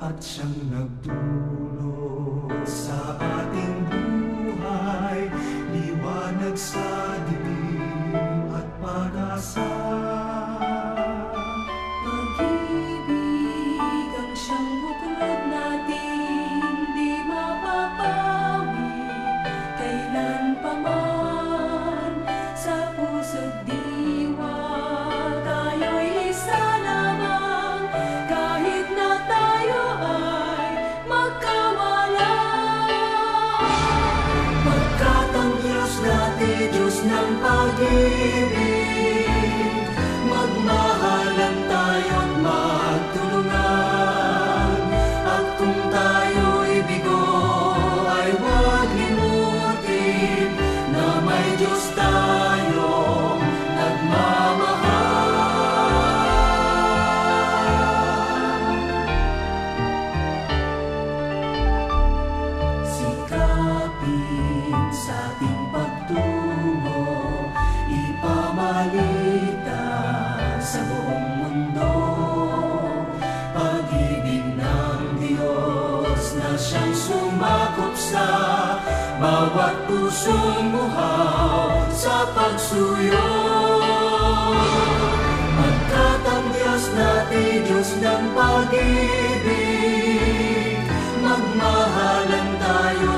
at siyang nagdulot sa ating buhay, liwanag sa dilim at pag-asa. Pag-ibig ang siyang buklod natin, di mapapawi kailan pa man. Sa puso't diwa tayo'y isa lamang, kahit na tayo ay magkawalan. Pagkat ang Diyos natin, Diyos ng pag-ibig, magmahalan tayo't magtulungan. At kung tayo'y bigo, ay huwag limutin na may Diyos tayong nagmamahal. Sikapin sa ating pagtungo, ipamalita sa buong mundo, pag-ibig ng Diyos na siyang sumakop sa bawat pusong buhaw sa pagsuyo. Pagkat ang Diyos natin, Diyos ng pag-ibig, magmahalan tayo